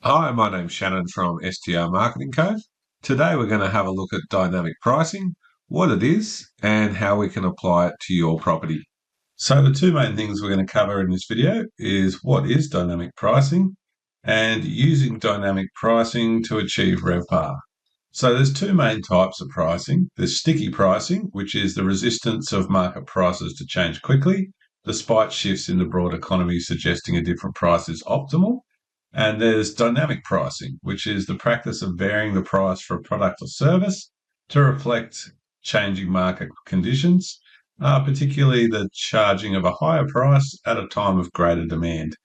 Hi, my name's Shannon from STR Marketing Co. Today we're going to have a look at dynamic pricing, what it is, and how we can apply it to your property. So the two main things we're going to cover in this video is what is dynamic pricing and using dynamic pricing to achieve RevPAR. So there's two main types of pricing. There's sticky pricing, which is the resistance of market prices to change quickly, despite shifts in the broad economy suggesting a different price is optimal. And there's dynamic pricing, which is the practice of varying the price for a product or service to reflect changing market conditions, particularly the charging of a higher price at a time of greater demand.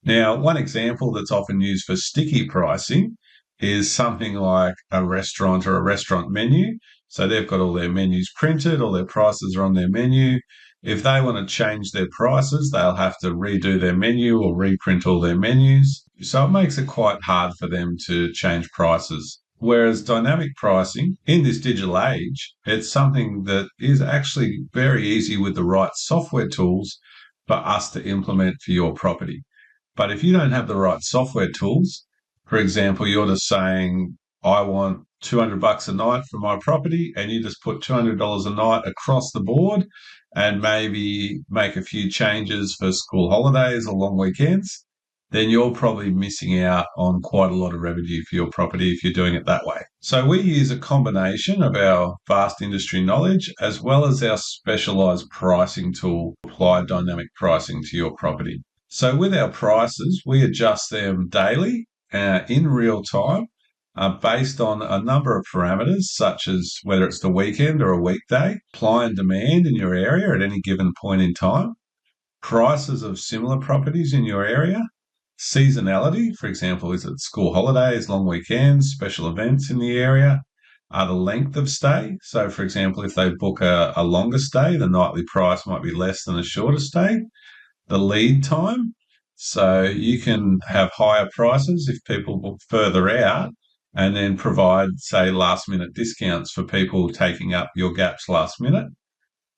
Now, one example that's often used for sticky pricing is something like a restaurant or a restaurant menu. So they've got all their menus printed, all their prices are on their menu. If they want to change their prices, they'll have to redo their menu or reprint all their menus. So it makes it quite hard for them to change prices. Whereas dynamic pricing in this digital age, it's something that is actually very easy with the right software tools for us to implement for your property. But if you don't have the right software tools, for example, you're just saying, I want $200 a night for my property, and you just put $200 a night across the board and maybe make a few changes for school holidays or long weekends, then you're probably missing out on quite a lot of revenue for your property if you're doing it that way. So we use a combination of our vast industry knowledge as well as our specialised pricing tool to apply dynamic pricing to your property. So with our prices, we adjust them daily in real time based on a number of parameters, such as whether it's the weekend or a weekday, supply and demand in your area at any given point in time, prices of similar properties in your area, seasonality, for example, is it school holidays, long weekends, special events in the area, the length of stay. So, for example, if they book a longer stay, the nightly price might be less than a shorter stay, the lead time. So you can have higher prices if people book further out and then provide, say, last minute discounts for people taking up your gaps last minute.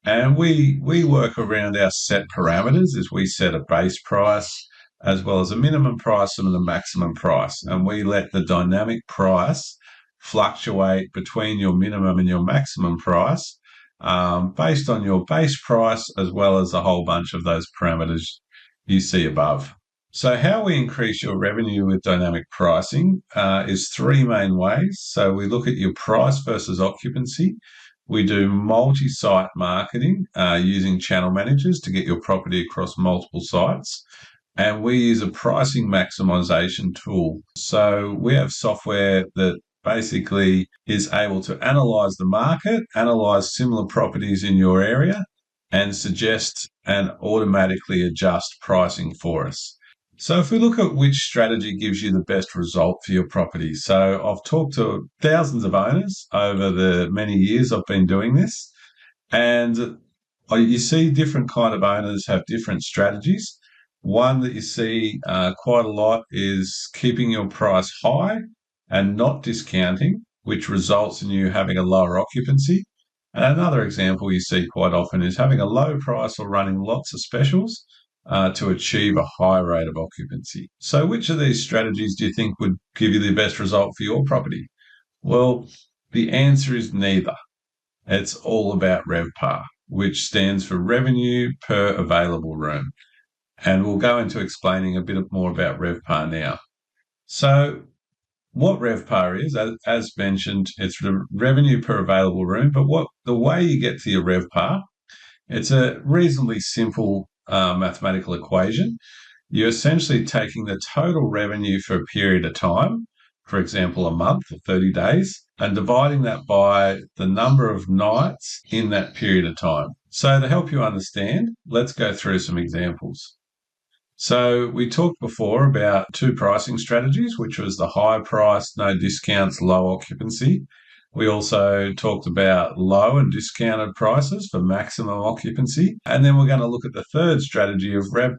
And we work around our set parameters as we set a base price as well as a minimum price and a maximum price. And we let the dynamic price fluctuate between your minimum and your maximum price based on your base price as well as a whole bunch of those parameters you see above. So how we increase your revenue with dynamic pricing is three main ways. So we look at your price versus occupancy. We do multi-site marketing using channel managers to get your property across multiple sites. And we use a pricing maximization tool. So we have software that basically is able to analyze the market, analyze similar properties in your area, and suggest and automatically adjust pricing for us. So if we look at which strategy gives you the best result for your property. So I've talked to thousands of owners over the many years I've been doing this, and you see different kind of owners have different strategies. One that you see quite a lot is keeping your price high and not discounting, which results in you having a lower occupancy. And another example you see quite often is having a low price or running lots of specials to achieve a high rate of occupancy. So which of these strategies do you think would give you the best result for your property? Well, the answer is neither. It's all about RevPAR, which stands for revenue per available room. And we'll go into explaining a bit more about RevPAR now. So what RevPAR is, as mentioned, it's the revenue per available room, but the way you get to your RevPAR, it's a reasonably simple mathematical equation. You're essentially taking the total revenue for a period of time, for example, a month or 30 days, and dividing that by the number of nights in that period of time. So to help you understand, let's go through some examples. So we talked before about two pricing strategies, which was the high price, no discounts, low occupancy. We also talked about low and discounted prices for maximum occupancy. And then we're going to look at the third strategy of a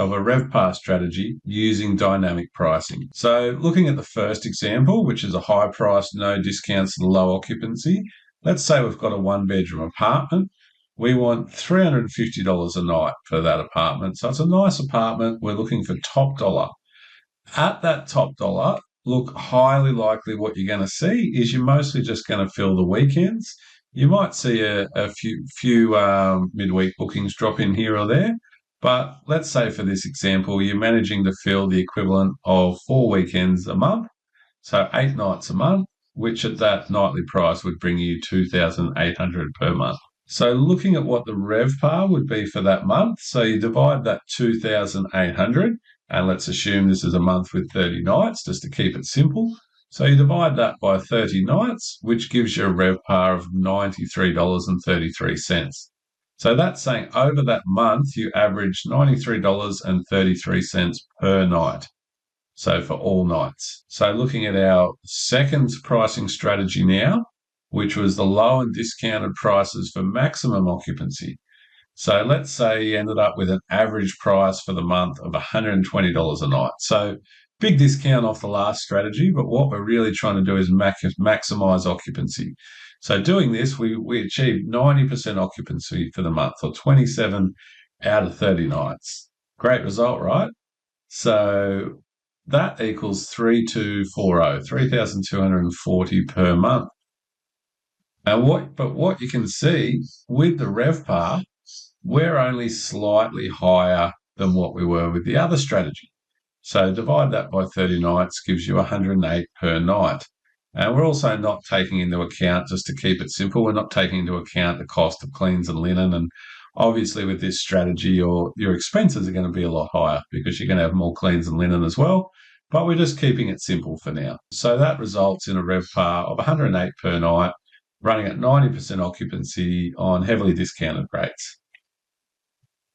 RevPAR strategy using dynamic pricing. So looking at the first example, which is a high price, no discounts, low occupancy. Let's say we've got a one-bedroom apartment. We want $350 a night for that apartment. So it's a nice apartment. We're looking for top dollar. At that top dollar, look, highly likely what you're going to see is you're mostly just going to fill the weekends. You might see a few midweek bookings drop in here or there, but let's say for this example, you're managing to fill the equivalent of 4 weekends a month, so 8 nights a month, which at that nightly price would bring you 2,800 per month. So looking at what the RevPAR would be for that month, so you divide that 2,800, and let's assume this is a month with 30 nights, just to keep it simple. So you divide that by 30 nights, which gives you a RevPAR of $93.33. So that's saying over that month, you average $93.33 per night. So for all nights. So looking at our second pricing strategy now, which was the low and discounted prices for maximum occupancy. So let's say you ended up with an average price for the month of $120 a night. So big discount off the last strategy, but what we're really trying to do is maximize occupancy. So doing this, we achieved 90% occupancy for the month, or 27 out of 30 nights. Great result, right? So that equals 3,240 per month. And what you can see with the RevPAR, we're only slightly higher than what we were with the other strategy. So divide that by 30 nights gives you 108 per night. And we're also not taking into account, just to keep it simple, we're not taking into account the cost of cleans and linen. And obviously with this strategy, your expenses are going to be a lot higher because you're going to have more cleans and linen as well. But we're just keeping it simple for now. So that results in a RevPAR of 108 per night, running at 90% occupancy on heavily discounted rates.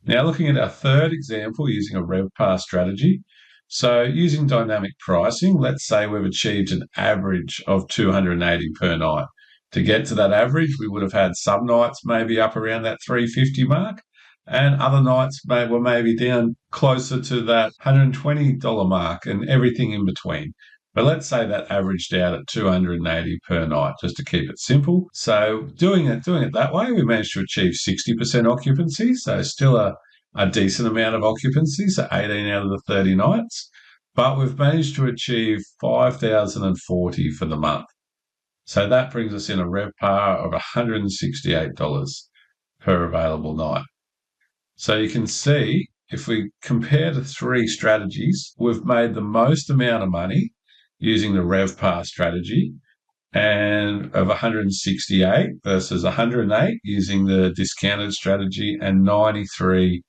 Now, looking at our third example using a RevPAR strategy. So using dynamic pricing, let's say we've achieved an average of 280 per night. To get to that average, we would have had some nights maybe up around that 350 mark, and other nights were maybe down closer to that $120 mark, and everything in between. But let's say that averaged out at 280 per night, just to keep it simple. So doing it that way, we managed to achieve 60% occupancy. So still a decent amount of occupancy, so 18 out of the 30 nights. But we've managed to achieve 5,040 for the month. So that brings us in a RevPAR of $168 per available night. So you can see, if we compare the three strategies, we've made the most amount of money using the RevPAR strategy and of 168 versus 108 using the discounted strategy, and 93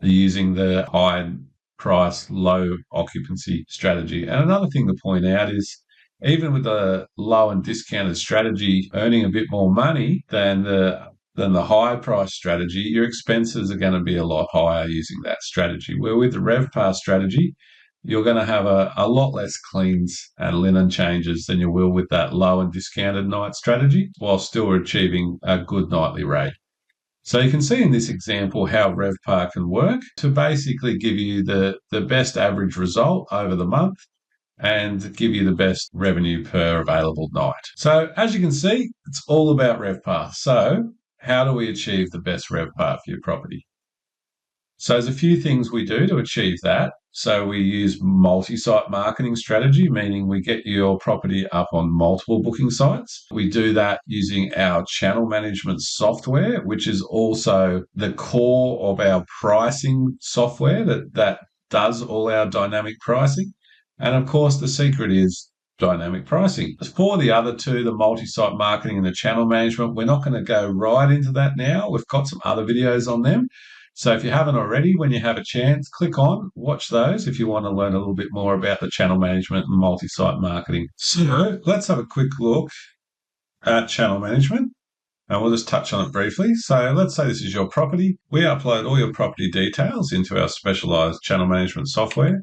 using the high price, low occupancy strategy. And another thing to point out is, even with the low and discounted strategy earning a bit more money than the high price strategy, your expenses are going to be a lot higher using that strategy. Where with the RevPAR strategy, you're going to have a lot less cleans and linen changes than you will with that low and discounted night strategy, while still achieving a good nightly rate. So you can see in this example how RevPAR can work to basically give you the best average result over the month and give you the best revenue per available night. So as you can see, it's all about RevPAR. So how do we achieve the best RevPAR for your property? So there's a few things we do to achieve that. So we use multi-site marketing strategy, meaning we get your property up on multiple booking sites. We do that using our channel management software, which is also the core of our pricing software that does all our dynamic pricing. And of course, the secret is dynamic pricing. For the other two, the multi-site marketing and the channel management, we're not going to go right into that now. We've got some other videos on them. So if you haven't already, when you have a chance, click on, watch those if you want to learn a little bit more about the channel management and multi-site marketing. So let's have a quick look at channel management, and we'll just touch on it briefly. So let's say this is your property. We upload all your property details into our specialized channel management software.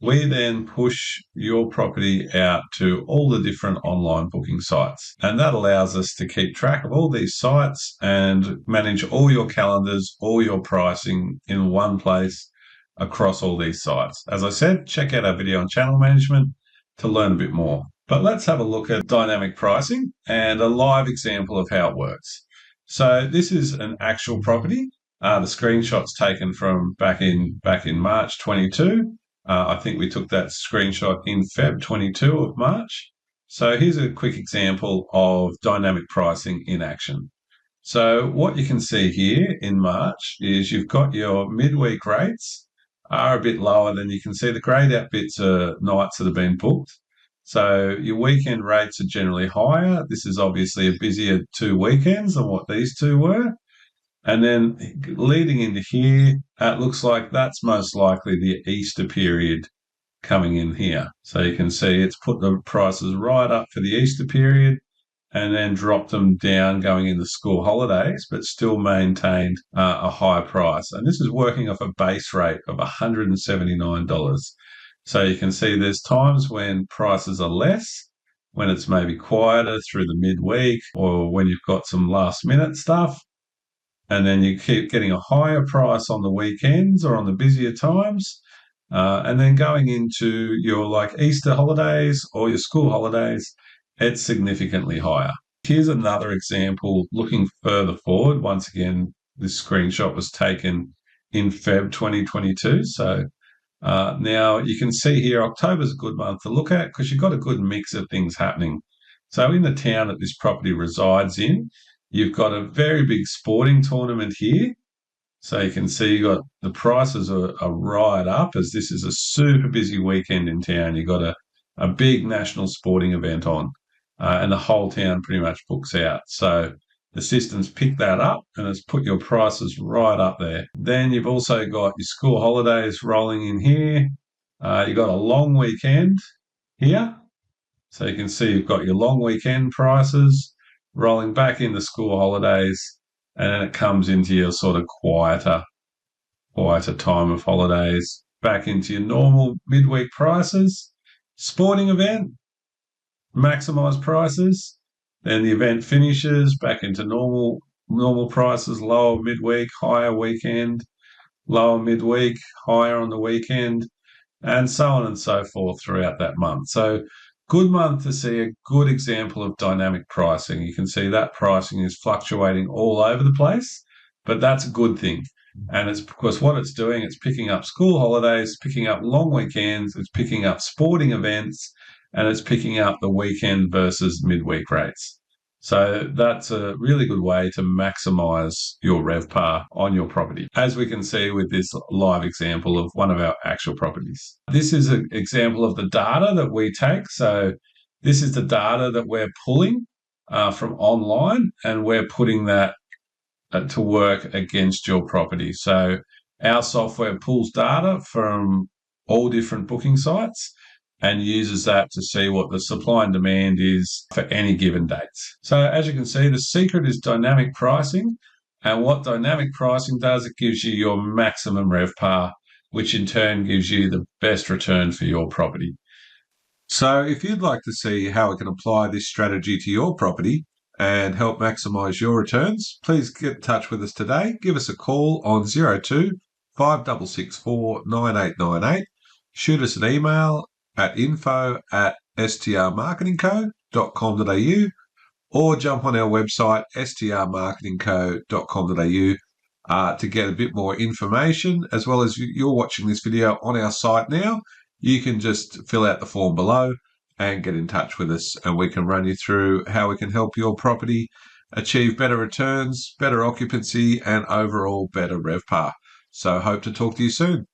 We then push your property out to all the different online booking sites. And that allows us to keep track of all these sites and manage all your calendars, all your pricing in one place across all these sites. As I said, check out our video on channel management to learn a bit more. But let's have a look at dynamic pricing and a live example of how it works. So this is an actual property. The screenshot's taken from back in March 22. I think we took that screenshot in Feb 22 of March. So here's a quick example of dynamic pricing in action. So what you can see here in March is you've got your midweek rates are a bit lower than you can see. The greyed out bits are nights that have been booked. So your weekend rates are generally higher. This is obviously a busier 2 weekends than what these two were. And then leading into here, it looks like that's most likely the Easter period coming in here. So you can see it's put the prices right up for the Easter period and then dropped them down going into school holidays, but still maintained a high price. And this is working off a base rate of $179. So you can see there's times when prices are less, when it's maybe quieter through the midweek or when you've got some last minute stuff. And then you keep getting a higher price on the weekends or on the busier times. And then going into your like Easter holidays or your school holidays, it's significantly higher. Here's another example looking further forward. Once again, this screenshot was taken in Feb 2022. So now you can see here October's a good month to look at because you've got a good mix of things happening. So in the town that this property resides in, you've got a very big sporting tournament here. So you can see you got the prices are right up as this is a super busy weekend in town. You've got a big national sporting event on and the whole town pretty much books out. So the system's picked that up and it's put your prices right up there. Then you've also got your school holidays rolling in here. You've got a long weekend here. So you can see you've got your long weekend prices rolling back into school holidays, and then it comes into your sort of quieter time of holidays, back into your normal midweek prices, sporting event, maximise prices, then the event finishes back into normal prices, lower midweek, higher weekend, lower midweek, higher on the weekend, and so on and so forth throughout that month. So good month to see a good example of dynamic pricing. You can see that pricing is fluctuating all over the place, but that's a good thing. And it's because what it's doing, it's picking up school holidays, picking up long weekends, it's picking up sporting events, and it's picking up the weekend versus midweek rates. So that's a really good way to maximise your RevPAR on your property, as we can see with this live example of one of our actual properties. This is an example of the data that we take. So this is the data that we're pulling from online, and we're putting that to work against your property. So our software pulls data from all different booking sites and uses that to see what the supply and demand is for any given dates. So as you can see, the secret is dynamic pricing. And what dynamic pricing does, it gives you your maximum RevPAR, which in turn gives you the best return for your property. So if you'd like to see how we can apply this strategy to your property and help maximise your returns, please get in touch with us today. Give us a call on 02 5664 9898. Shoot us an email at info@strmarketingco.com.au or jump on our website strmarketingco.com.au to get a bit more information. As well as you're watching this video on our site now, you can just fill out the form below and get in touch with us, and we can run you through how we can help your property achieve better returns, better occupancy, and overall better RevPAR. So hope to talk to you soon.